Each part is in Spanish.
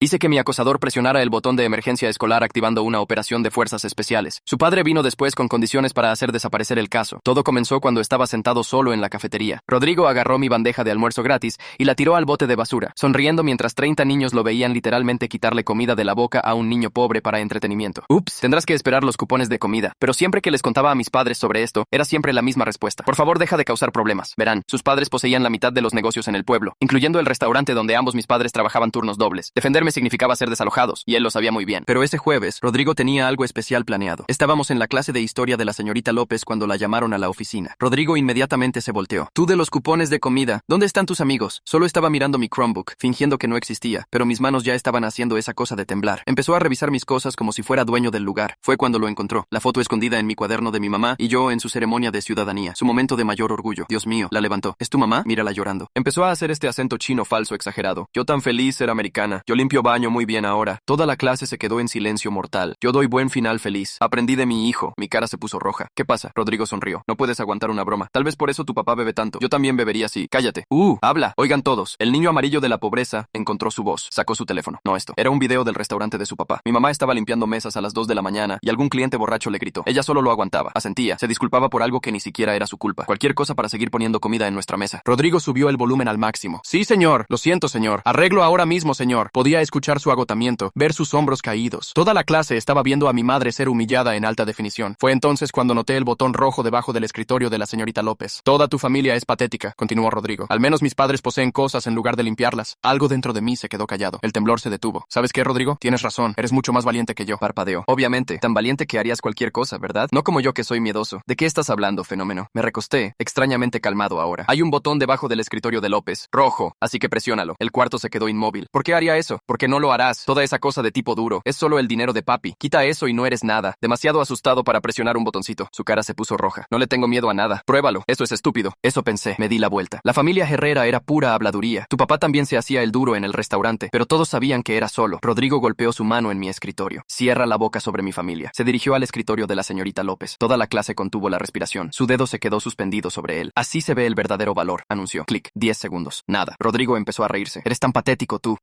Hice que mi acosador presionara el botón de emergencia escolar activando una operación de fuerzas especiales. Su padre vino después con condiciones para hacer desaparecer el caso. Todo comenzó cuando estaba sentado solo en la cafetería. Rodrigo agarró mi bandeja de almuerzo gratis y la tiró al bote de basura, sonriendo mientras 30 niños lo veían literalmente quitarle comida de la boca a un niño pobre para entretenimiento. Ups, tendrás que esperar los cupones de comida. Pero siempre que les contaba a mis padres sobre esto, era siempre la misma respuesta. Por favor, deja de causar problemas. Verán, sus padres poseían la mitad de los negocios en el pueblo, incluyendo el restaurante donde ambos mis padres trabajaban turnos dobles. Defenderme significaba ser desalojados, y él lo sabía muy bien. Pero ese jueves, Rodrigo tenía algo especial planeado. Estábamos en la clase de historia de la señorita López cuando la llamaron a la oficina. Rodrigo inmediatamente se volteó. Tú de los cupones de comida, ¿dónde están tus amigos? Solo estaba mirando mi Chromebook, fingiendo que no existía, pero mis manos ya estaban haciendo esa cosa de temblar. Empezó a revisar mis cosas como si fuera dueño del lugar. Fue cuando lo encontró, la foto escondida en mi cuaderno de mi mamá y yo en su ceremonia de ciudadanía. Su momento de mayor orgullo. Dios mío, la levantó. ¿Es tu mamá? Mírala llorando. Empezó a hacer este acento chino falso exagerado. Yo tan feliz ser americana. Yo limpio baño muy bien ahora. Toda la clase se quedó en silencio mortal. Yo doy buen final feliz. Aprendí de mi hijo. Mi cara se puso roja. ¿Qué pasa? Rodrigo sonrió. No puedes aguantar una broma. Tal vez por eso tu papá bebe tanto. Yo también bebería así. Cállate. Habla. Oigan todos. El niño amarillo de la pobreza encontró su voz. Sacó su teléfono. No esto. Era un video del restaurante de su papá. Mi mamá estaba limpiando mesas a las 2 de la mañana y algún cliente borracho le gritó. Ella solo lo aguantaba. Asentía. Se disculpaba por algo que ni siquiera era su culpa. Cualquier cosa para seguir poniendo comida en nuestra mesa. Rodrigo subió el volumen al máximo. Sí, señor. Lo siento, señor. Arreglo ahora mismo, señor. Podía escuchar su agotamiento, ver sus hombros caídos. Toda la clase estaba viendo a mi madre ser humillada en alta definición. Fue entonces cuando noté el botón rojo debajo del escritorio de la señorita López. Toda tu familia es patética, continuó Rodrigo. Al menos mis padres poseen cosas en lugar de limpiarlas. Algo dentro de mí se quedó callado. El temblor se detuvo. ¿Sabes qué, Rodrigo? Tienes razón. Eres mucho más valiente que yo. Parpadeó. Obviamente. Tan valiente que harías cualquier cosa, ¿verdad? No como yo que soy miedoso. ¿De qué estás hablando, fenómeno? Me recosté, extrañamente calmado ahora. Hay un botón debajo del escritorio de López. Rojo. Así que presiónalo. El cuarto se quedó inmóvil. ¿Por qué haría eso? Porque no lo harás. Toda esa cosa de tipo duro. Es solo el dinero de papi. Quita eso y no eres nada. Demasiado asustado para presionar un botoncito. Su cara se puso roja. No le tengo miedo a nada. Pruébalo. Eso es estúpido. Eso pensé. Me di la vuelta. La familia Herrera era pura habladuría. Tu papá también se hacía el duro en el restaurante, pero todos sabían que era solo. Rodrigo golpeó su mano en mi escritorio. Cierra la boca sobre mi familia. Se dirigió al escritorio de la señorita López. Toda la clase contuvo la respiración. Su dedo se quedó suspendido sobre él. Así se ve el verdadero valor, anunció. Clic. 10 segundos. Nada. Rodrigo empezó a reírse. Eres tan patético tú.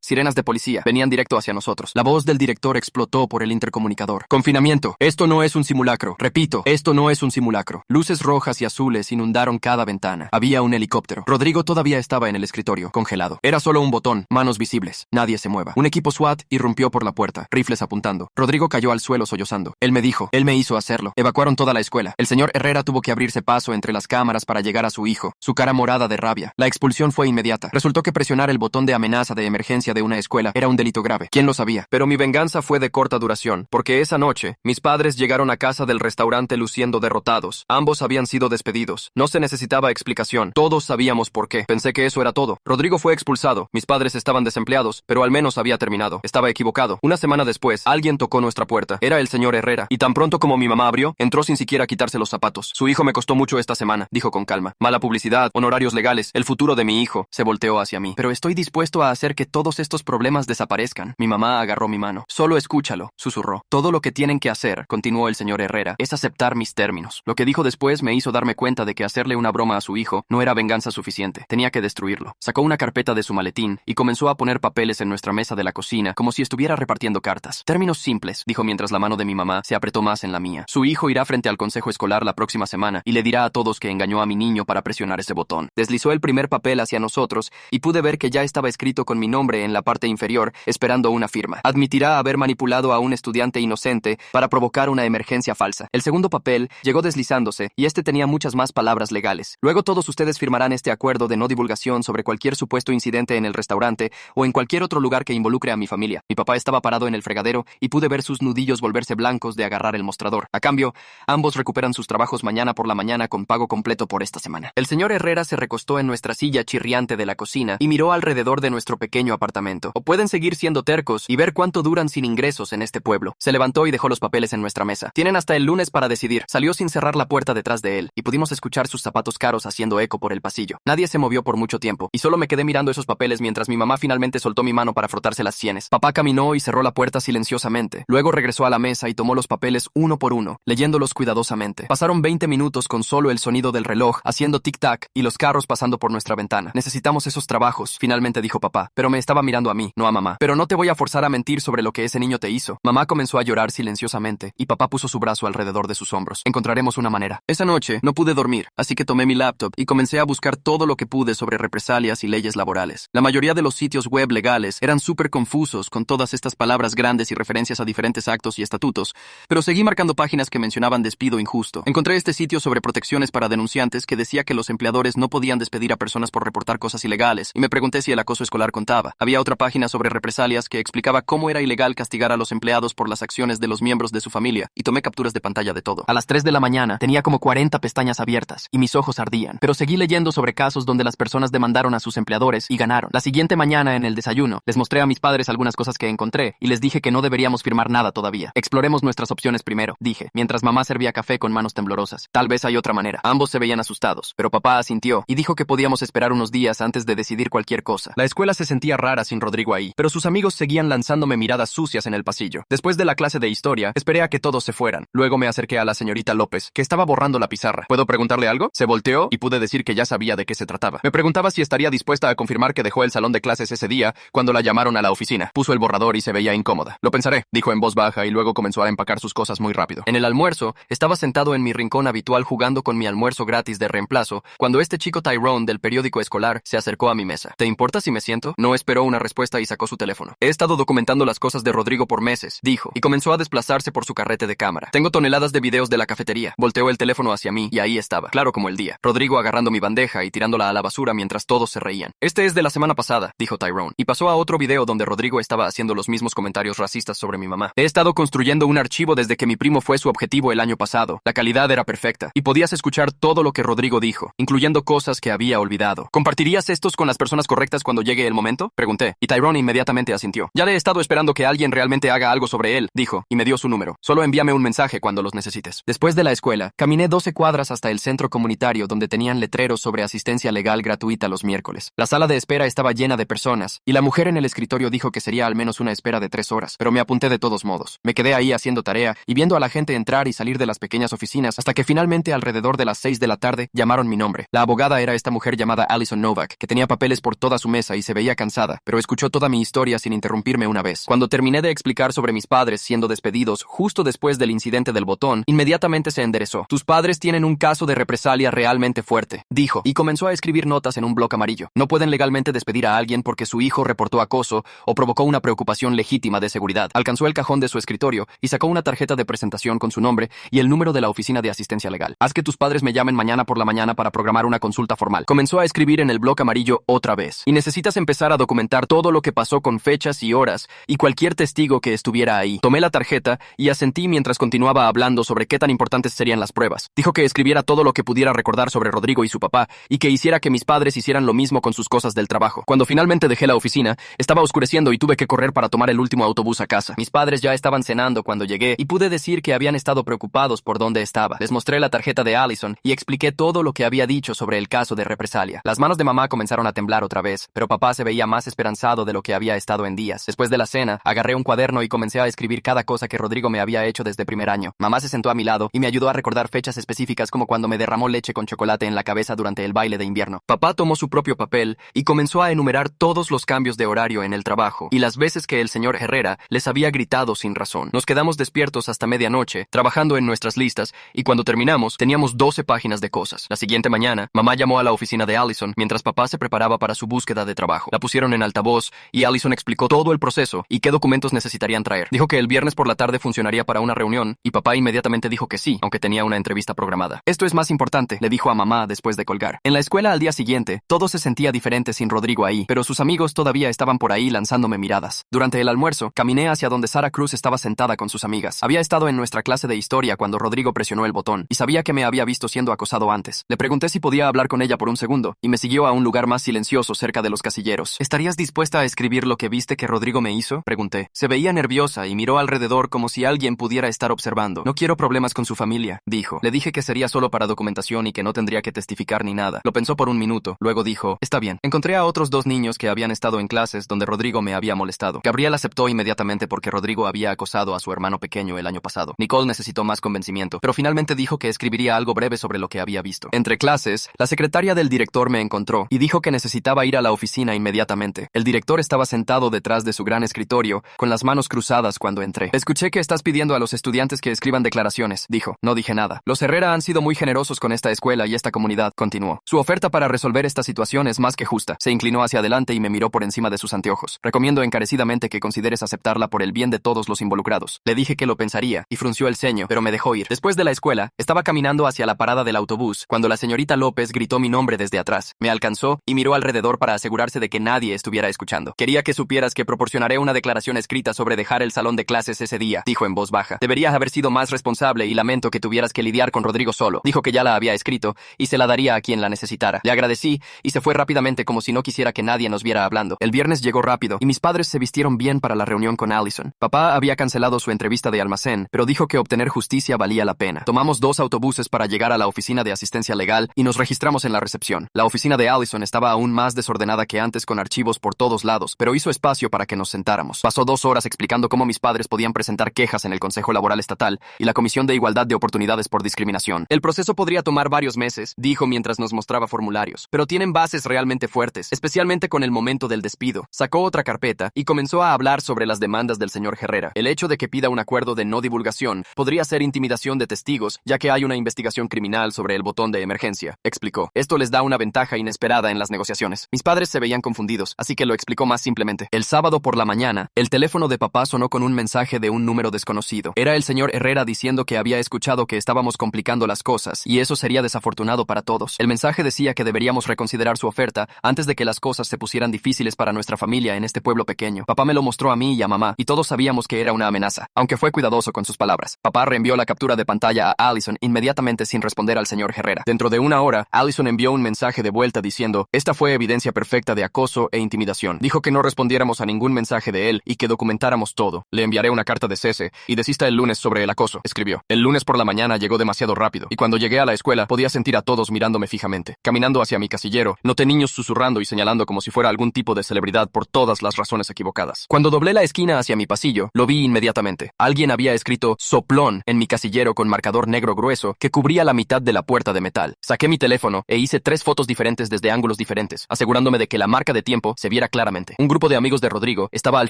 Sirenas de policía. Venían directo hacia nosotros. La voz del director explotó por el intercomunicador. Confinamiento. Esto no es un simulacro. Repito, esto no es un simulacro. Luces rojas y azules inundaron cada ventana. Había un helicóptero. Rodrigo todavía estaba en el escritorio, congelado. Era solo un botón, manos visibles. Nadie se mueva. Un equipo SWAT irrumpió por la puerta, rifles apuntando. Rodrigo cayó al suelo sollozando. Él me dijo, él me hizo hacerlo. Evacuaron toda la escuela. El señor Herrera tuvo que abrirse paso entre las cámaras para llegar a su hijo, su cara morada de rabia. La expulsión fue inmediata. Resultó que presionar el botón de amenaza de emergencia de una escuela era un delito grave. ¿Quién lo sabía? Pero mi venganza fue de corta duración, porque esa noche, mis padres llegaron a casa del restaurante luciendo derrotados. Ambos habían sido despedidos. No se necesitaba explicación. Todos sabíamos por qué. Pensé que eso era todo. Rodrigo fue expulsado. Mis padres estaban desempleados, pero al menos había terminado. Estaba equivocado. Una semana después, alguien tocó nuestra puerta. Era el señor Herrera. Y tan pronto como mi mamá abrió, entró sin siquiera quitarse los zapatos. Su hijo me costó mucho esta semana, dijo con calma. Mala publicidad, honorarios legales, el futuro de mi hijo. Se volteó hacia mí. Pero estoy dispuesto a hacer que todos estos problemas desaparezcan. Mi mamá agarró mi mano. Solo escúchalo, susurró. Todo lo que tienen que hacer, continuó el señor Herrera, es aceptar mis términos. Lo que dijo después me hizo darme cuenta de que hacerle una broma a su hijo no era venganza suficiente. Tenía que destruirlo. Sacó una carpeta de su maletín y comenzó a poner papeles en nuestra mesa de la cocina, como si estuviera repartiendo cartas. Términos simples, dijo mientras la mano de mi mamá se apretó más en la mía. Su hijo irá frente al consejo escolar la próxima semana y le dirá a todos que engañó a mi niño para presionar ese botón. Deslizó el primer papel hacia nosotros y pude ver que ya estaba escrito con mi nombre en la parte inferior, esperando una firma. Admitirá haber manipulado a un estudiante inocente para provocar una emergencia falsa. El segundo papel llegó deslizándose y este tenía muchas más palabras legales. Luego todos ustedes firmarán este acuerdo de no divulgación sobre cualquier supuesto incidente en el restaurante o en cualquier otro lugar que involucre a mi familia. Mi papá estaba parado en el fregadero y pude ver sus nudillos volverse blancos de agarrar el mostrador. A cambio, ambos recuperan sus trabajos mañana por la mañana con pago completo por esta semana. El señor Herrera se recostó en nuestra silla chirriante de la cocina y miró alrededor de nuestro pequeño apartamento. O pueden seguir siendo tercos y ver cuánto duran sin ingresos en este pueblo. Se levantó y dejó los papeles en nuestra mesa. Tienen hasta el lunes para decidir. Salió sin cerrar la puerta detrás de él y pudimos escuchar sus zapatos caros haciendo eco por el pasillo. Nadie se movió por mucho tiempo y solo me quedé mirando esos papeles mientras mi mamá finalmente soltó mi mano para frotarse las sienes. Papá caminó y cerró la puerta silenciosamente. Luego regresó a la mesa y tomó los papeles uno por uno, leyéndolos cuidadosamente. Pasaron 20 minutos con solo el sonido del reloj haciendo tic-tac y los carros pasando por nuestra ventana. Necesitamos esos trabajos. finalmente dijo papá, pero me estaba mirando a mí, no a mamá. Pero no te voy a forzar a mentir sobre lo que ese niño te hizo. Mamá comenzó a llorar silenciosamente y papá puso su brazo alrededor de sus hombros. Encontraremos una manera. Esa noche no pude dormir, así que tomé mi laptop y comencé a buscar todo lo que pude sobre represalias y leyes laborales. La mayoría de los sitios web legales eran súper confusos con todas estas palabras grandes y referencias a diferentes actos y estatutos, pero seguí marcando páginas que mencionaban despido injusto. Encontré este sitio sobre protecciones para denunciantes que decía que los empleadores no podían despedir a personas por reportar cosas ilegales, y me pregunté si el acoso escolar contaba. Había otra página sobre represalias que explicaba cómo era ilegal castigar a los empleados por las acciones de los miembros de su familia, y tomé capturas de pantalla de todo. A las 3 de la mañana tenía como 40 pestañas abiertas, y mis ojos ardían, pero seguí leyendo sobre casos donde las personas demandaron a sus empleadores y ganaron. La siguiente mañana en el desayuno, les mostré a mis padres algunas cosas que encontré, y les dije que no deberíamos firmar nada todavía. Exploremos nuestras opciones primero, dije, mientras mamá servía café con manos temblorosas. Tal vez hay otra manera. Ambos se veían asustados, pero papá asintió y dijo que podíamos esperar unos días antes de decidir cualquier cosa. La escuela se sentía rara sin Rodrigo ahí, pero sus amigos seguían lanzándome miradas sucias en el pasillo. Después de la clase de historia, esperé a que todos se fueran. Luego me acerqué a la señorita López, que estaba borrando la pizarra. ¿Puedo preguntarle algo? Se volteó y pude decir que ya sabía de qué se trataba. Me preguntaba si estaría dispuesta a confirmar que dejó el salón de clases ese día cuando la llamaron a la oficina. Puso el borrador y se veía incómoda. Lo pensaré, dijo en voz baja y luego comenzó a empacar sus cosas muy rápido. En el almuerzo, estaba sentado en mi rincón habitual jugando con mi almuerzo gratis de reemplazo cuando este chico Tyrone del periódico escolar se acercó a mi mesa. ¿Te importa si me siento? No esperó una respuesta y sacó su teléfono. He estado documentando las cosas de Rodrigo por meses, dijo, y comenzó a desplazarse por su carrete de cámara. Tengo toneladas de videos de la cafetería. Volteó el teléfono hacia mí y ahí estaba, claro como el día. Rodrigo agarrando mi bandeja y tirándola a la basura mientras todos se reían. Este es de la semana pasada, dijo Tyrone, y pasó a otro video donde Rodrigo estaba haciendo los mismos comentarios racistas sobre mi mamá. He estado construyendo un archivo desde que mi primo fue su objetivo el año pasado. La calidad era perfecta y podías escuchar todo lo que Rodrigo dijo, incluyendo cosas que había olvidado. ¿Compartirías estos con las personas correctas cuando llegue el momento? Pregunté, y Tyrone inmediatamente asintió. Ya le he estado esperando que alguien realmente haga algo sobre él, dijo, y me dio su número. Solo envíame un mensaje cuando los necesites. Después de la escuela, caminé 12 cuadras hasta el centro comunitario donde tenían letreros sobre asistencia legal gratuita los miércoles. La sala de espera estaba llena de personas, y la mujer en el escritorio dijo que sería al menos una espera de 3 horas, pero me apunté de todos modos. Me quedé ahí haciendo tarea y viendo a la gente entrar y salir de las pequeñas oficinas hasta que finalmente alrededor de las 6 de la tarde llamaron mi nombre. La abogada era esta mujer llamada Allison Novak, que tenía papeles por toda su mesa y se veía cansada, pero escuchó toda mi historia sin interrumpirme una vez. Cuando terminé de explicar sobre mis padres siendo despedidos justo después del incidente del botón, inmediatamente se enderezó. Tus padres tienen un caso de represalia realmente fuerte, dijo, y comenzó a escribir notas en un bloc amarillo. No pueden legalmente despedir a alguien porque su hijo reportó acoso o provocó una preocupación legítima de seguridad. Alcanzó el cajón de su escritorio y sacó una tarjeta de presentación con su nombre y el número de la oficina de asistencia legal. Haz que tus padres me llamen mañana por la mañana para programar una consulta formal. Comenzó a escribir en el bloc amarillo otra vez. Y necesitas empezar a documentar todo lo que pasó con fechas y horas y cualquier testigo que estuviera ahí. Tomé la tarjeta y asentí mientras continuaba hablando sobre qué tan importantes serían las pruebas. Dijo que escribiera todo lo que pudiera recordar sobre Rodrigo y su papá y que hiciera que mis padres hicieran lo mismo con sus cosas del trabajo. Cuando finalmente dejé la oficina, estaba oscureciendo y tuve que correr para tomar el último autobús a casa. Mis padres ya estaban cenando cuando llegué y pude decir que habían estado preocupados por dónde estaba. Les mostré la tarjeta de Allison y expliqué todo lo que había dicho sobre el caso de represalia. Las manos de mamá comenzaron a temblar otra vez, pero papá se veía más esperanzado de lo que había estado en días. Después de la cena, agarré un cuaderno y comencé a escribir cada cosa que Rodrigo me había hecho desde primer año. Mamá se sentó a mi lado y me ayudó a recordar fechas específicas como cuando me derramó leche con chocolate en la cabeza durante el baile de invierno. Papá tomó su propio papel y comenzó a enumerar todos los cambios de horario en el trabajo y las veces que el señor Herrera les había gritado sin razón. Nos quedamos despiertos hasta medianoche, trabajando en nuestras listas, y cuando terminamos, teníamos 12 páginas de cosas. La siguiente mañana, mamá llamó a la oficina de Allison mientras papá se preparaba para su búsqueda de trabajo. La pusieron en altavoz y Allison explicó todo el proceso y qué documentos necesitarían traer. Dijo que el viernes por la tarde funcionaría para una reunión y papá inmediatamente dijo que sí, aunque tenía una entrevista programada. Esto es más importante, le dijo a mamá después de colgar. En la escuela al día siguiente, todo se sentía diferente sin Rodrigo ahí, pero sus amigos todavía estaban por ahí lanzándome miradas. Durante el almuerzo, caminé hacia donde Sara Cruz estaba sentada con sus amigas. Había estado en nuestra clase de historia cuando Rodrigo presionó el botón y sabía que me había visto siendo acosado antes. Le pregunté si podía hablar con ella por un segundo y me siguió a un lugar más silencioso cerca de los casilleros. ¿Estarías dispuesta a escribir lo que viste que Rodrigo me hizo? Pregunté. Se veía nerviosa y miró alrededor como si alguien pudiera estar observando. No quiero problemas con su familia, dijo. Le dije que sería solo para documentación y que no tendría que testificar ni nada. Lo pensó por un minuto. Luego dijo, está bien. Encontré a otros 2 niños que habían estado en clases donde Rodrigo me había molestado. Gabriel aceptó inmediatamente porque Rodrigo había acosado a su hermano pequeño el año pasado. Nicole necesitó más convencimiento, pero finalmente dijo que escribiría algo breve sobre lo que había visto. Entre clases, la secretaria del director me encontró y dijo que necesitaba ir ir a la oficina inmediatamente. El director estaba sentado detrás de su gran escritorio, con las manos cruzadas cuando entré. Escuché que estás pidiendo a los estudiantes que escriban declaraciones, dijo. No dije nada. Los Herrera han sido muy generosos con esta escuela y esta comunidad, continuó. Su oferta para resolver esta situación es más que justa. Se inclinó hacia adelante y me miró por encima de sus anteojos. Recomiendo encarecidamente que consideres aceptarla por el bien de todos los involucrados. Le dije que lo pensaría, y frunció el ceño, pero me dejó ir. Después de la escuela, estaba caminando hacia la parada del autobús, cuando la señorita López gritó mi nombre desde atrás. Me alcanzó y miró alrededor para asegurarse de que nadie estuviera escuchando. Quería que supieras que proporcionaré una declaración escrita sobre dejar el salón de clases ese día, dijo en voz baja. Deberías haber sido más responsable y lamento que tuvieras que lidiar con Rodrigo solo. Dijo que ya la había escrito y se la daría a quien la necesitara. Le agradecí y se fue rápidamente como si no quisiera que nadie nos viera hablando. El viernes llegó rápido y mis padres se vistieron bien para la reunión con Allison. Papá había cancelado su entrevista de almacén, pero dijo que obtener justicia valía la pena. Tomamos 2 autobuses para llegar a la oficina de asistencia legal y nos registramos en la recepción. La oficina de Allison estaba aún más desordenada que antes, con archivos por todos lados, pero hizo espacio para que nos sentáramos. Pasó 2 horas explicando cómo mis padres podían presentar quejas en el Consejo Laboral Estatal y la Comisión de Igualdad de Oportunidades por Discriminación. El proceso podría tomar varios meses, dijo mientras nos mostraba formularios, pero tienen bases realmente fuertes, especialmente con el momento del despido. Sacó otra carpeta y comenzó a hablar sobre las demandas del señor Herrera. El hecho de que pida un acuerdo de no divulgación podría ser intimidación de testigos, ya que hay una investigación criminal sobre el botón de emergencia, explicó. Esto les da una ventaja inesperada en las negociaciones. Mis padres se veían confundidos, así que lo explicó más simplemente. El sábado por la mañana, el teléfono de papá sonó con un mensaje de un número desconocido. Era el señor Herrera diciendo que había escuchado que estábamos complicando las cosas, y eso sería desafortunado para todos. El mensaje decía que deberíamos reconsiderar su oferta antes de que las cosas se pusieran difíciles para nuestra familia en este pueblo pequeño. Papá me lo mostró a mí y a mamá, y todos sabíamos que era una amenaza, aunque fue cuidadoso con sus palabras. Papá reenvió la captura de pantalla a Allison inmediatamente sin responder al señor Herrera. Dentro de 1 hora, Allison envió un mensaje de vuelta diciendo: esta fue evidencia perfecta de acoso e intimidación. Dijo que no respondiéramos a ningún mensaje de él y que documentáramos todo. Le enviaré una carta de cese y desista el lunes sobre el acoso, escribió. El lunes por la mañana llegó demasiado rápido, y cuando llegué a la escuela podía sentir a todos mirándome fijamente. Caminando hacia mi casillero, noté niños susurrando y señalando como si fuera algún tipo de celebridad por todas las razones equivocadas. Cuando doblé la esquina hacia mi pasillo, lo vi inmediatamente. Alguien había escrito soplón en mi casillero con marcador negro grueso que cubría la mitad de la puerta de metal. Saqué mi teléfono e hice 3 fotos diferentes desde ángulos diferentes, asegurándome de que la marca de tiempo se viera claramente. Un grupo de amigos de Rodrigo estaba al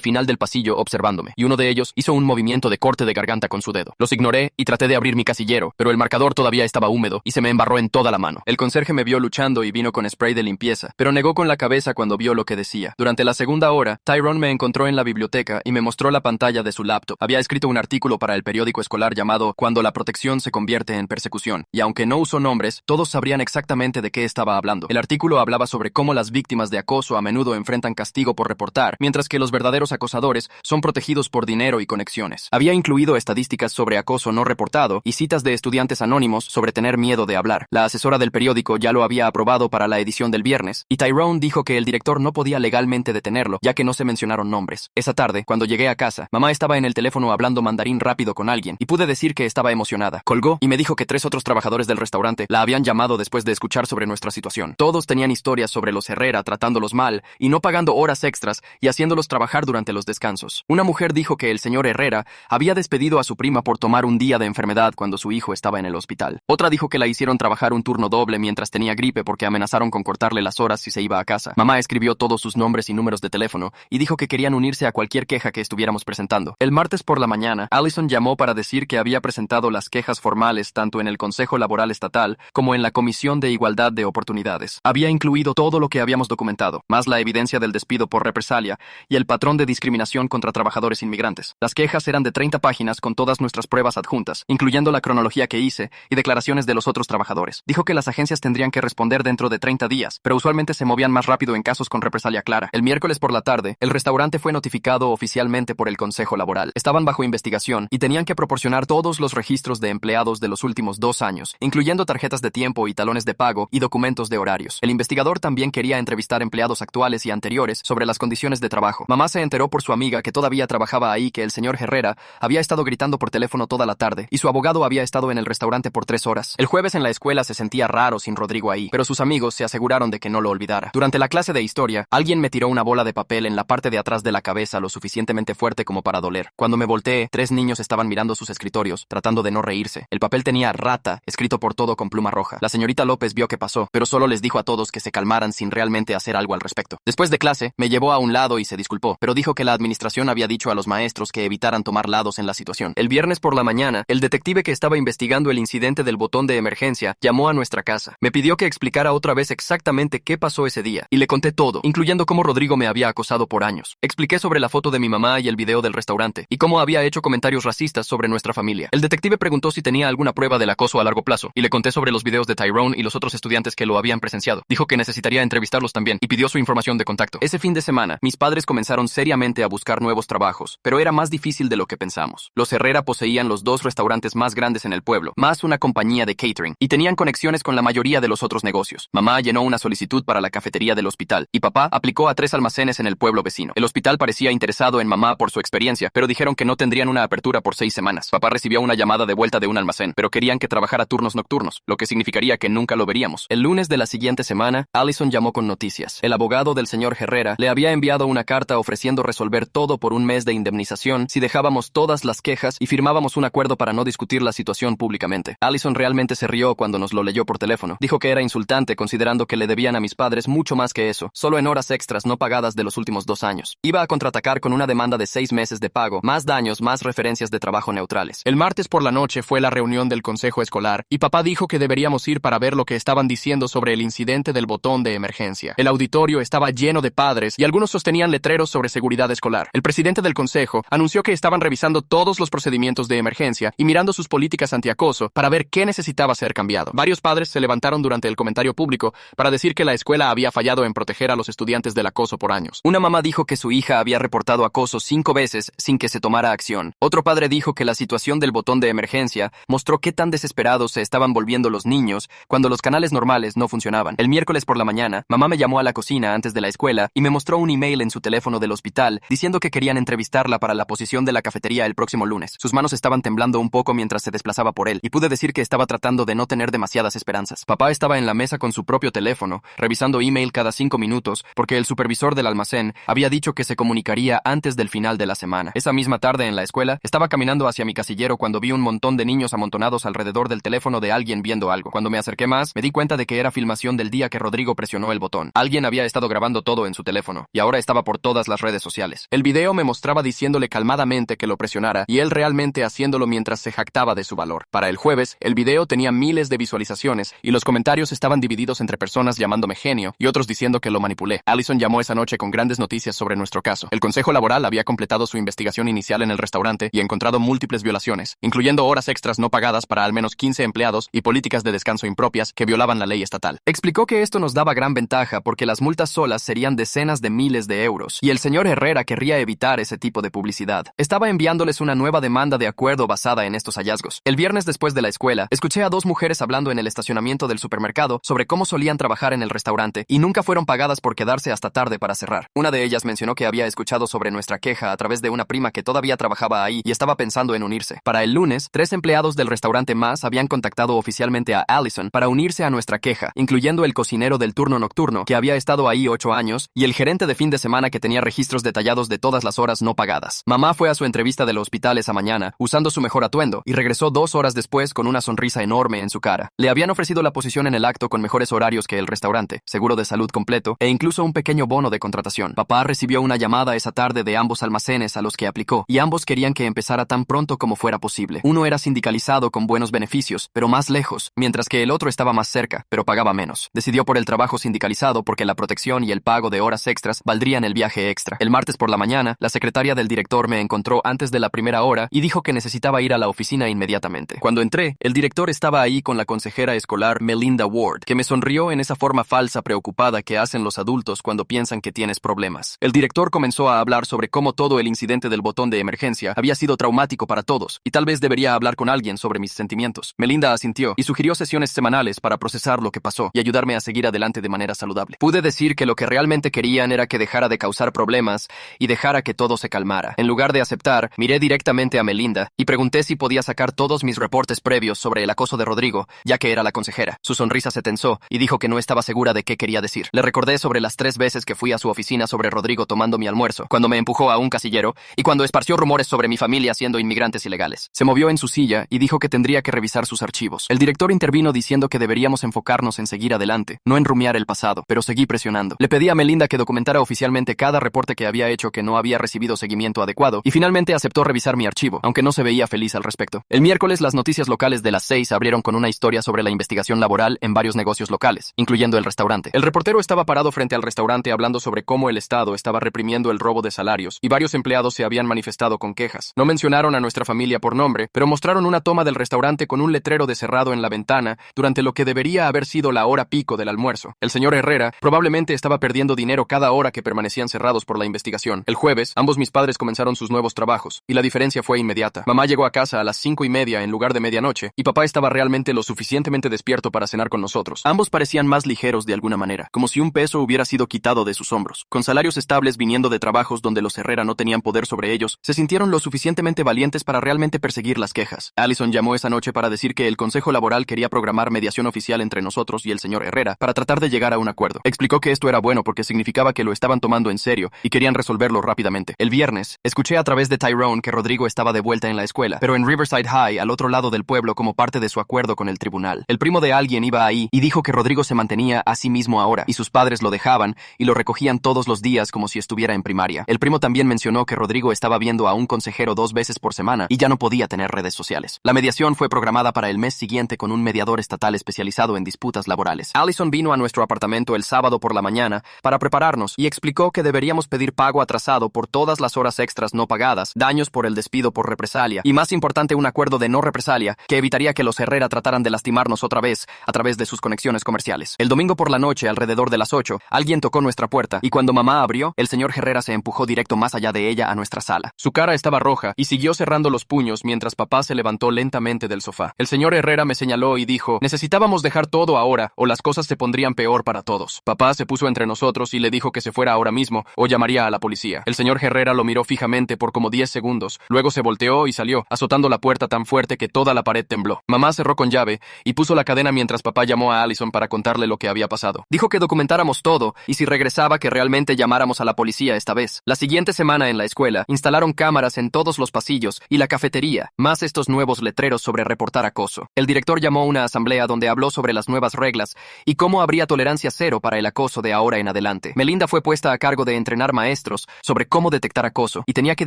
final del pasillo observándome, y uno de ellos hizo un movimiento de corte de garganta con su dedo. Los ignoré y traté de abrir mi casillero, pero el marcador todavía estaba húmedo y se me embarró en toda la mano. El conserje me vio luchando y vino con spray de limpieza, pero negó con la cabeza cuando vio lo que decía. Durante la segunda hora, Tyrone me encontró en la biblioteca y me mostró la pantalla de su laptop. Había escrito un artículo para el periódico escolar llamado Cuando la protección se convierte en persecución, y aunque no usó nombres, todos sabrían exactamente de qué estaba hablando. El artículo hablaba sobre cómo las víctimas de acoso a menudo enfrentan castigo por reportar, mientras que los verdaderos acosadores son protegidos por dinero y conexiones. Había incluido estadísticas sobre acoso no reportado y citas de estudiantes anónimos sobre tener miedo de hablar. La asesora del periódico ya lo había aprobado para la edición del viernes, y Tyrone dijo que el director no podía legalmente detenerlo, ya que no se mencionaron nombres. Esa tarde, cuando llegué a casa, mamá estaba en el teléfono hablando mandarín rápido con alguien, y pude decir que estaba emocionada. Colgó y me dijo que 3 otros trabajadores del restaurante la habían llamado después de escuchar sobre nuestra situación. Todos tenían historias sobre los Herrera tratándolos mal y no pagando horas extras y haciéndolos trabajar durante los descansos. Una mujer dijo que el señor Herrera había despedido a su prima por tomar un día de enfermedad cuando su hijo estaba en el hospital. Otra dijo que la hicieron trabajar un turno doble mientras tenía gripe porque amenazaron con cortarle las horas si se iba a casa. Mamá escribió todos sus nombres y números de teléfono y dijo que querían unirse a cualquier queja que estuviéramos presentando. El martes por la mañana, Allison llamó para decir que había presentado las quejas formales tanto en el Consejo Laboral Estatal como en la Comisión de Igualdad de Oportunidades. Había incluido todo lo que habíamos documentado, más la evidencia del despido por represalia y el patrón de discriminación contra trabajadores inmigrantes. Las quejas eran de 30 páginas con todas nuestras pruebas adjuntas, incluyendo la cronología que hice y declaraciones de los otros trabajadores. Dijo que las agencias tendrían que responder dentro de 30 días, pero usualmente se movían más rápido en casos con represalia clara. El miércoles por la tarde, el restaurante fue notificado oficialmente por el Consejo Laboral. Estaban bajo investigación y tenían que proporcionar todos los registros de empleados de los últimos 2 años, incluyendo tarjetas de tiempo y talones de pago y documentos de horarios. El investigador también quería entrevistar empleados actuales y anteriores sobre las condiciones de trabajo. Mamá se enteró por su amiga que todavía trabajaba ahí que el señor Herrera había estado gritando por teléfono toda la tarde y su abogado había estado en el restaurante por 3 horas. El jueves en la escuela se sentía raro sin Rodrigo ahí, pero sus amigos se aseguraron de que no lo olvidara. Durante la clase de historia, alguien me tiró una bola de papel en la parte de atrás de la cabeza lo suficientemente fuerte como para doler. Cuando me volteé, 3 niños estaban mirando sus escritorios, tratando de no reírse. El papel tenía rata, escrito por todo con pluma roja. La señorita López vio qué pasó, pero solo les dijo a todos que se calmaran sin realmente urgentemente hacer algo al respecto. Después de clase, me llevó a un lado y se disculpó, pero dijo que la administración había dicho a los maestros que evitaran tomar lados en la situación. El viernes por la mañana, el detective que estaba investigando el incidente del botón de emergencia llamó a nuestra casa. Me pidió que explicara otra vez exactamente qué pasó ese día, y le conté todo, incluyendo cómo Rodrigo me había acosado por años. Expliqué sobre la foto de mi mamá y el video del restaurante, y cómo había hecho comentarios racistas sobre nuestra familia. El detective preguntó si tenía alguna prueba del acoso a largo plazo, y le conté sobre los videos de Tyrone y los otros estudiantes que lo habían presenciado. Dijo que necesitaría entrevistarlos también, y pidió su información de contacto. Ese fin de semana, mis padres comenzaron seriamente a buscar nuevos trabajos, pero era más difícil de lo que pensamos. Los Herrera poseían los 2 restaurantes más grandes en el pueblo, más una compañía de catering, y tenían conexiones con la mayoría de los otros negocios. Mamá llenó una solicitud para la cafetería del hospital, y papá aplicó a 3 almacenes en el pueblo vecino. El hospital parecía interesado en mamá por su experiencia, pero dijeron que no tendrían una apertura por 6 semanas. Papá recibió una llamada de vuelta de un almacén, pero querían que trabajara turnos nocturnos, lo que significaría que nunca lo veríamos. El lunes de la siguiente semana, Allison llamó con noticias. El abogado del señor Herrera le había enviado una carta ofreciendo resolver todo por un mes de indemnización si dejábamos todas las quejas y firmábamos un acuerdo para no discutir la situación públicamente. Allison realmente se rió cuando nos lo leyó por teléfono. Dijo que era insultante considerando que le debían a mis padres mucho más que eso, solo en horas extras no pagadas de los últimos 2 años. Iba a contraatacar con una demanda de 6 meses de pago, más daños, más referencias de trabajo neutrales. El martes por la noche fue la reunión del consejo escolar y papá dijo que deberíamos ir para ver lo que estaban diciendo sobre el incidente del botón de emergencia. El auditorio estaba lleno de padres y algunos sostenían letreros sobre seguridad escolar. El presidente del consejo anunció que estaban revisando todos los procedimientos de emergencia y mirando sus políticas antiacoso para ver qué necesitaba ser cambiado. Varios padres se levantaron durante el comentario público para decir que la escuela había fallado en proteger a los estudiantes del acoso por años. Una mamá dijo que su hija había reportado acoso 5 veces sin que se tomara acción. Otro padre dijo que la situación del botón de emergencia mostró qué tan desesperados se estaban volviendo los niños cuando los canales normales no funcionaban. El miércoles por la mañana, mamá me llamó a la cocina antes de la escuela y me mostró un email en su teléfono del hospital diciendo que querían entrevistarla para la posición de la cafetería el próximo lunes. Sus manos estaban temblando un poco mientras se desplazaba por él, y pude decir que estaba tratando de no tener demasiadas esperanzas. Papá estaba en la mesa con su propio teléfono, revisando email cada 5 minutos, porque el supervisor del almacén había dicho que se comunicaría antes del final de la semana. Esa misma tarde en la escuela, estaba caminando hacia mi casillero cuando vi un montón de niños amontonados alrededor del teléfono de alguien viendo algo. Cuando me acerqué más, me di cuenta de que era filmación del día que Rodrigo presionó el botón. Alguien había estado grabando todo en su teléfono, y ahora estaba por todas las redes sociales. El video me mostraba diciéndole calmadamente que lo presionara, y él realmente haciéndolo mientras se jactaba de su valor. Para el jueves, el video tenía miles de visualizaciones, y los comentarios estaban divididos entre personas llamándome genio, y otros diciendo que lo manipulé. Allison llamó esa noche con grandes noticias sobre nuestro caso. El Consejo Laboral había completado su investigación inicial en el restaurante y encontrado múltiples violaciones, incluyendo horas extras no pagadas para al menos 15 empleados y políticas de descanso impropias que violaban la ley estatal. Explicó que esto nos daba gran ventaja porque las multas solas serían decenas de miles de euros, y el señor Herrera querría evitar ese tipo de publicidad. Estaba enviándoles una nueva demanda de acuerdo basada en estos hallazgos. El viernes después de la escuela, escuché a 2 mujeres hablando en el estacionamiento del supermercado sobre cómo solían trabajar en el restaurante y nunca fueron pagadas por quedarse hasta tarde para cerrar. Una de ellas mencionó que había escuchado sobre nuestra queja a través de una prima que todavía trabajaba ahí y estaba pensando en unirse. Para el lunes, 3 empleados del restaurante más habían contactado oficialmente a Allison para unirse a nuestra queja, incluyendo el cocinero del turno nocturno, que había estado ahí 8 años, y el gerente de fin de semana que tenía registros detallados de todas las horas no pagadas. Mamá fue a su entrevista del hospital esa mañana, usando su mejor atuendo, y regresó 2 horas después con una sonrisa enorme en su cara. Le habían ofrecido la posición en el acto con mejores horarios que el restaurante, seguro de salud completo, e incluso un pequeño bono de contratación. Papá recibió una llamada esa tarde de ambos almacenes a los que aplicó, y ambos querían que empezara tan pronto como fuera posible. Uno era sindicalizado con buenos beneficios, pero más lejos, mientras que el otro estaba más cerca, pero pagaba menos. Decidió por el trabajo sindicalizado porque la protección y el pago de horas extras valdrían el viaje extra. El martes por la mañana, la secretaria del director me encontró antes de la primera hora y dijo que necesitaba ir a la oficina inmediatamente. Cuando entré, el director estaba ahí con la consejera escolar Melinda Ward, que me sonrió en esa forma falsa preocupada que hacen los adultos cuando piensan que tienes problemas. El director comenzó a hablar sobre cómo todo el incidente del botón de emergencia había sido traumático para todos, y tal vez debería hablar con alguien sobre mis sentimientos. Melinda asintió y sugirió sesiones semanales para procesar lo que pasó y ayudarme a seguir adelante de manera saludable. Pude decir que lo que realmente querían era que dejara de causar problemas y dejara que todo se calmara. En lugar de aceptar, miré directamente a Melinda y pregunté si podía sacar todos mis reportes previos sobre el acoso de Rodrigo, ya que era la consejera. Su sonrisa se tensó y dijo que no estaba segura de qué quería decir. Le recordé sobre las 3 veces que fui a su oficina sobre Rodrigo tomando mi almuerzo, cuando me empujó a un casillero y cuando esparció rumores sobre mi familia siendo inmigrantes ilegales. Se movió en su silla y dijo que tendría que revisar sus archivos. El director intervino diciendo que deberíamos enfocarnos en seguir adelante, no en rumiar el pasado. estado, pero seguí presionando. Le pedí a Melinda que documentara oficialmente cada reporte que había hecho que no había recibido seguimiento adecuado, y finalmente aceptó revisar mi archivo, aunque no se veía feliz al respecto. El miércoles, las noticias locales de las 6 abrieron con una historia sobre la investigación laboral en varios negocios locales, incluyendo el restaurante. El reportero estaba parado frente al restaurante hablando sobre cómo el Estado estaba reprimiendo el robo de salarios, y varios empleados se habían manifestado con quejas. No mencionaron a nuestra familia por nombre, pero mostraron una toma del restaurante con un letrero de cerrado en la ventana durante lo que debería haber sido la hora pico del almuerzo. El señor Herrera probablemente estaba perdiendo dinero cada hora que permanecían cerrados por la investigación. El jueves, ambos mis padres comenzaron sus nuevos trabajos, y la diferencia fue inmediata. Mamá llegó a casa a las 5:30 en lugar de medianoche, y papá estaba realmente lo suficientemente despierto para cenar con nosotros. Ambos parecían más ligeros de alguna manera, como si un peso hubiera sido quitado de sus hombros. Con salarios estables viniendo de trabajos donde los Herrera no tenían poder sobre ellos, se sintieron lo suficientemente valientes para realmente perseguir las quejas. Allison llamó esa noche para decir que el Consejo Laboral quería programar mediación oficial entre nosotros y el señor Herrera para tratar de llegar a un acuerdo. Explicó que esto era bueno porque significaba que lo estaban tomando en serio y querían resolverlo rápidamente. El viernes, escuché a través de Tyrone que Rodrigo estaba de vuelta en la escuela, pero en Riverside High, al otro lado del pueblo, como parte de su acuerdo con el tribunal. El primo de alguien iba ahí y dijo que Rodrigo se mantenía a sí mismo ahora, y sus padres lo dejaban y lo recogían todos los días como si estuviera en primaria. El primo también mencionó que Rodrigo estaba viendo a un consejero 2 veces por semana y ya no podía tener redes sociales. La mediación fue programada para el mes siguiente con un mediador estatal especializado en disputas laborales. Allison vino a nuestro apartamento el sábado por la mañana para prepararnos y explicó que deberíamos pedir pago atrasado por todas las horas extras no pagadas, daños por el despido por represalia y, más importante, un acuerdo de no represalia que evitaría que los Herrera trataran de lastimarnos otra vez a través de sus conexiones comerciales. El domingo por la noche, alrededor de las 8, alguien tocó nuestra puerta y cuando mamá abrió, el señor Herrera se empujó directo más allá de ella a nuestra sala. Su cara estaba roja y siguió cerrando los puños mientras papá se levantó lentamente del sofá. El señor Herrera me señaló y dijo: necesitábamos dejar todo ahora o las cosas se pondrían peor para todos. Papá se puso entre nosotros y le dijo que se fuera ahora mismo o llamaría a la policía. El señor Herrera lo miró fijamente por como 10 segundos, luego se volteó y salió, azotando la puerta tan fuerte que toda la pared tembló. Mamá cerró con llave y puso la cadena mientras papá llamó a Allison para contarle lo que había pasado. Dijo que documentáramos todo y si regresaba que realmente llamáramos a la policía esta vez. La siguiente semana en la escuela instalaron cámaras en todos los pasillos y la cafetería, más estos nuevos letreros sobre reportar acoso. El director llamó una asamblea donde habló sobre las nuevas reglas y cómo habría tolerancia cero para el acoso de ahora en adelante. Melinda fue puesta a cargo de entrenar maestros sobre cómo detectar acoso y tenía que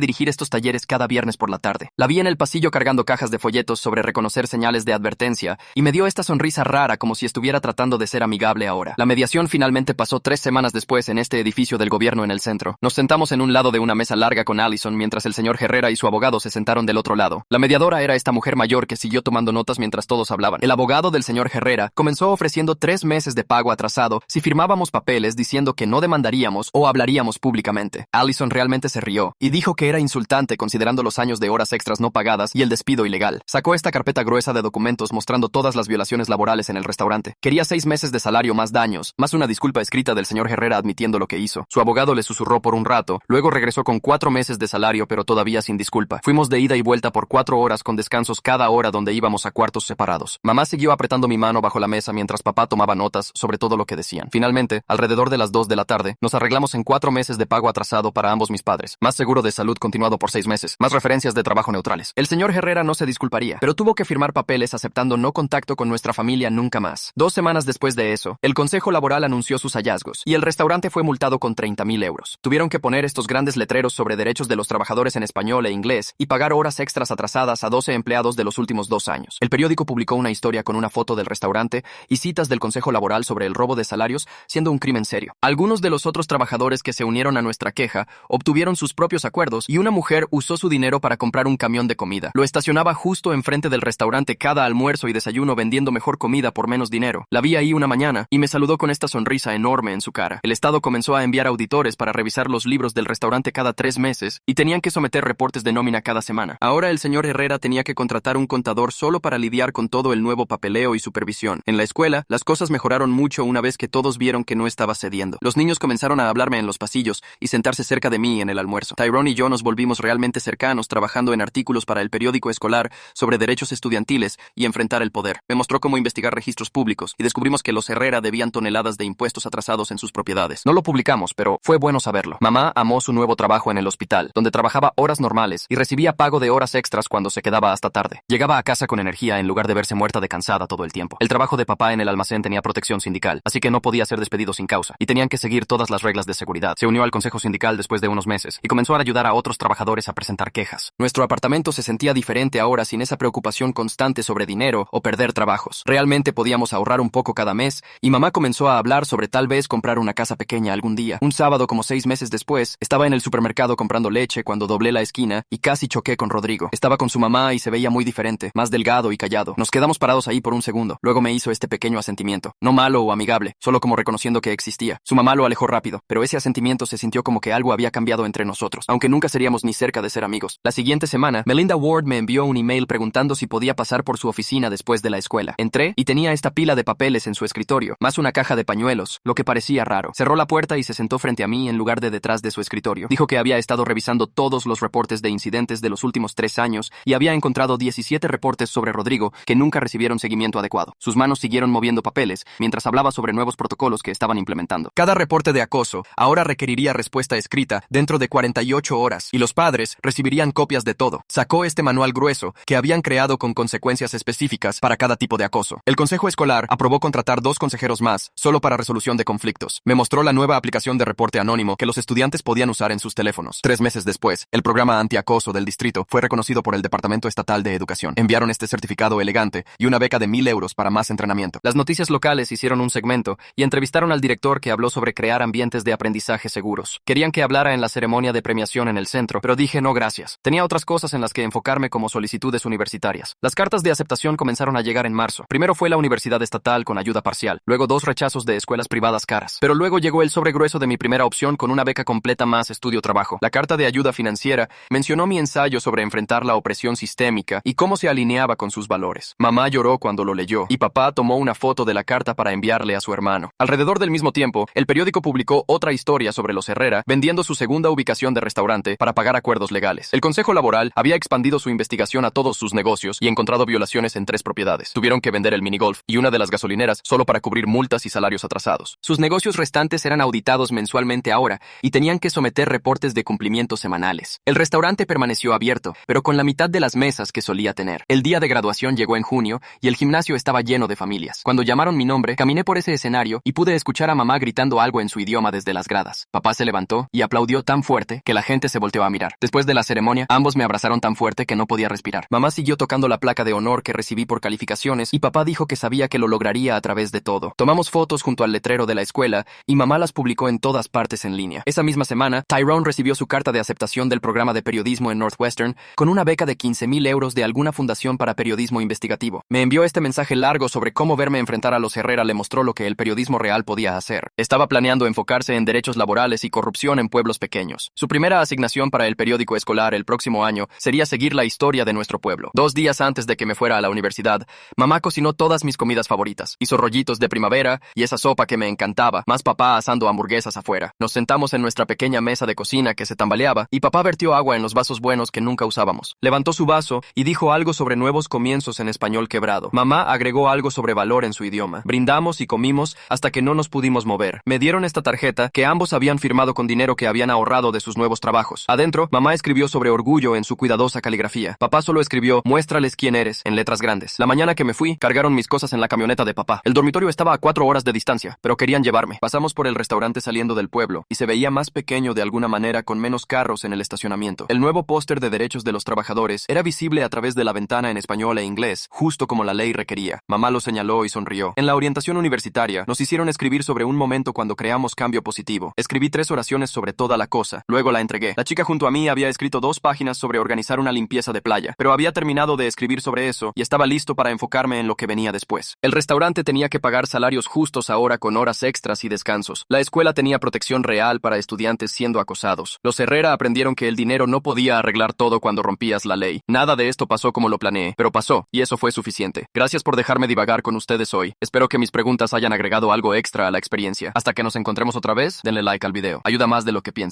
dirigir estos talleres cada viernes por la tarde. La vi en el pasillo cargando cajas de folletos sobre reconocer señales de advertencia y me dio esta sonrisa rara como si estuviera tratando de ser amigable ahora. La mediación finalmente pasó 3 semanas después en este edificio del gobierno en el centro. Nos sentamos en un lado de una mesa larga con Allison mientras el señor Herrera y su abogado se sentaron del otro lado. La mediadora era esta mujer mayor que siguió tomando notas mientras todos hablaban. El abogado del señor Herrera comenzó ofreciendo 3 meses de pago atrasado si firmábamos papeles diciendo que no demandaríamos o hablaríamos públicamente. Allison realmente se rió y dijo que era insultante considerando los años de horas extras no pagadas y el despido ilegal. Sacó esta carpeta gruesa de documentos mostrando todas las violaciones laborales en el restaurante. Quería 6 meses de salario más daños, más una disculpa escrita del señor Herrera admitiendo lo que hizo. Su abogado le susurró por un rato, luego regresó con 4 meses de salario pero todavía sin disculpa. Fuimos de ida y vuelta por 4 horas con descansos cada hora donde íbamos a cuartos separados. Mamá siguió apretando mi mano bajo la mesa mientras papá tomaba notas sobre todo lo que decían. Finalmente, alrededor de las 2 de la tarde, nos arreglamos en 4 meses de pago atrasado para ambos mis padres, más seguro de salud continuado por 6 meses, más referencias de trabajo neutrales. El señor Herrera no se disculparía, pero tuvo que firmar papeles aceptando no contacto con nuestra familia nunca más. 2 semanas después de eso, el Consejo Laboral anunció sus hallazgos y el restaurante fue multado con 30,000 euros. Tuvieron que poner estos grandes letreros sobre derechos de los trabajadores en español e inglés y pagar horas extras atrasadas a 12 empleados de los últimos 2 años. El periódico publicó una historia con una foto del restaurante y citas del Consejo Laboral sobre el robo de salarios siendo un crimen serio. Algunos de los otros trabajadores que se unieron a nuestra queja obtuvieron sus propios acuerdos y una mujer usó su dinero para comprar un camión de comida. Lo estacionaba justo enfrente del restaurante cada almuerzo y desayuno vendiendo mejor comida por menos dinero. La vi ahí una mañana y me saludó con esta sonrisa enorme en su cara. El Estado comenzó a enviar auditores para revisar los libros del restaurante cada 3 meses y tenían que someter reportes de nómina cada semana. Ahora el señor Herrera tenía que contratar un contador solo para lidiar con todo el nuevo papeleo y supervisión. En la escuela, las cosas mejoraron mucho una vez que todos vieron que no estaba cediendo. Los niños comenzaron a hablarme en los pasillos y sentarse cerca de mí en el almuerzo. Tyrone y yo nos volvimos realmente cercanos trabajando en artículos para el periódico escolar sobre derechos estudiantiles y enfrentar el poder. Me mostró cómo investigar registros públicos y descubrimos que los Herrera debían toneladas de impuestos atrasados en sus propiedades. No lo publicamos, pero fue bueno saberlo. Mamá amó su nuevo trabajo en el hospital, donde trabajaba horas normales y recibía pago de horas extras cuando se quedaba hasta tarde. Llegaba a casa con energía en lugar de verse muerta de cansada todo el tiempo. El trabajo de papá en el almacén tenía protección sindical, así que no no podía ser despedido sin causa, y tenían que seguir todas las reglas de seguridad. Se unió al consejo sindical después de unos meses, y comenzó a ayudar a otros trabajadores a presentar quejas. Nuestro apartamento se sentía diferente ahora sin esa preocupación constante sobre dinero o perder trabajos. Realmente podíamos ahorrar un poco cada mes, y mamá comenzó a hablar sobre tal vez comprar una casa pequeña algún día. Un sábado, como 6 meses después, estaba en el supermercado comprando leche cuando doblé la esquina y casi choqué con Rodrigo. Estaba con su mamá y se veía muy diferente, más delgado y callado. Nos quedamos parados ahí por un segundo. Luego me hizo este pequeño asentimiento. No malo o amigable, solo como reconociendo que existía. Su mamá lo alejó rápido, pero ese asentimiento se sintió como que algo había cambiado entre nosotros, aunque nunca seríamos ni cerca de ser amigos. La siguiente semana, Melinda Ward me envió un email preguntando si podía pasar por su oficina después de la escuela. Entré y tenía esta pila de papeles en su escritorio, más una caja de pañuelos, lo que parecía raro. Cerró la puerta y se sentó frente a mí en lugar de detrás de su escritorio. Dijo que había estado revisando todos los reportes de incidentes de los últimos 3 años y había encontrado 17 reportes sobre Rodrigo que nunca recibieron seguimiento adecuado. Sus manos siguieron moviendo papeles mientras hablaba sobre nuevos protocolos que estaban implementando. Cada reporte de acoso ahora requeriría respuesta escrita dentro de 48 horas y los padres recibirían copias de todo. Sacó este manual grueso que habían creado con consecuencias específicas para cada tipo de acoso. El consejo escolar aprobó contratar 2 consejeros más solo para resolución de conflictos. Me mostró la nueva aplicación de reporte anónimo que los estudiantes podían usar en sus teléfonos. 3 meses después, el programa antiacoso del distrito fue reconocido por el Departamento Estatal de Educación. Enviaron este certificado elegante y una beca de 1,000 euros para más entrenamiento. Las noticias locales hicieron un segmento y entrevistaron al director que habló sobre crear ambientes de aprendizaje seguros. Querían que hablara en la ceremonia de premiación en el centro, pero dije no gracias. Tenía otras cosas en las que enfocarme como solicitudes universitarias. Las cartas de aceptación comenzaron a llegar en marzo. Primero fue la universidad estatal con ayuda parcial, luego 2 rechazos de escuelas privadas caras. Pero luego llegó el sobre grueso de mi primera opción con una beca completa más estudio-trabajo. La carta de ayuda financiera mencionó mi ensayo sobre enfrentar la opresión sistémica y cómo se alineaba con sus valores. Mamá lloró cuando lo leyó y papá tomó una foto de la carta para enviarle a su hermano. Alrededor del mismo tiempo, el periódico publicó otra historia sobre los Herrera vendiendo su segunda ubicación de restaurante para pagar acuerdos legales. El Consejo Laboral había expandido su investigación a todos sus negocios y encontrado violaciones en 3 propiedades. Tuvieron que vender el minigolf y una de las gasolineras solo para cubrir multas y salarios atrasados. Sus negocios restantes eran auditados mensualmente ahora y tenían que someter reportes de cumplimiento semanales. El restaurante permaneció abierto, pero con la mitad de las mesas que solía tener. El día de graduación llegó en junio y el gimnasio estaba lleno de familias. Cuando llamaron mi nombre, caminé por ese escenario y pude escuchar a mamá gritando algo en su idioma desde las gradas. Papá se levantó y aplaudió tan fuerte que la gente se volteó a mirar. Después de la ceremonia, ambos me abrazaron tan fuerte que no podía respirar. Mamá siguió tocando la placa de honor que recibí por calificaciones y papá dijo que sabía que lo lograría a través de todo. Tomamos fotos junto al letrero de la escuela y mamá las publicó en todas partes en línea. Esa misma semana, Tyrone recibió su carta de aceptación del programa de periodismo en Northwestern con una beca de 15,000 euros de alguna fundación para periodismo investigativo. Me envió este mensaje largo sobre cómo verme enfrentar a los Herrera le mostró lo que el periodismo real podía hacer. Estaba planeando enfocarse en derechos laborales y corrupción en pueblos pequeños. Su primera asignación para el periódico escolar el próximo año sería seguir la historia de nuestro pueblo. 2 días antes de que me fuera a la universidad, mamá cocinó todas mis comidas favoritas. Hizo rollitos de primavera y esa sopa que me encantaba, más papá asando hamburguesas afuera. Nos sentamos en nuestra pequeña mesa de cocina que se tambaleaba y papá vertió agua en los vasos buenos que nunca usábamos. Levantó su vaso y dijo algo sobre nuevos comienzos en español quebrado. Mamá agregó algo sobre valor en su idioma. Brindamos y comimos hasta que no nos pudimos mover. Me dieron esta tarjeta que ambos habían firmado con dinero que habían ahorrado de sus nuevos trabajos. Adentro, mamá escribió sobre orgullo en su cuidadosa caligrafía. Papá solo escribió, muéstrales quién eres, en letras grandes. La mañana que me fui, cargaron mis cosas en la camioneta de papá. El dormitorio estaba a 4 horas de distancia, pero querían llevarme. Pasamos por el restaurante saliendo del pueblo y se veía más pequeño de alguna manera con menos carros en el estacionamiento. El nuevo póster de derechos de los trabajadores era visible a través de la ventana en español e inglés, justo como la ley requería. Mamá lo señaló y sonrió. En la orientación universitaria, nos hicieron escribir sobre un momento cuando creamos cambio positivo. Escribí 3 oraciones sobre toda la cosa. Luego la entregué. La chica junto a mí había escrito 2 páginas sobre organizar una limpieza de playa, pero había terminado de escribir sobre eso y estaba listo para enfocarme en lo que venía después. El restaurante tenía que pagar salarios justos ahora con horas extras y descansos. La escuela tenía protección real para estudiantes siendo acosados. Los Herrera aprendieron que el dinero no podía arreglar todo cuando rompías la ley. Nada de esto pasó como lo planeé, pero pasó, y eso fue suficiente. Gracias por dejarme divagar con ustedes hoy. Espero que mis preguntas hayan agregado algo extra a la experiencia. Hasta que nos encontremos otra vez, denle like al video. Ayuda más de lo que piensan.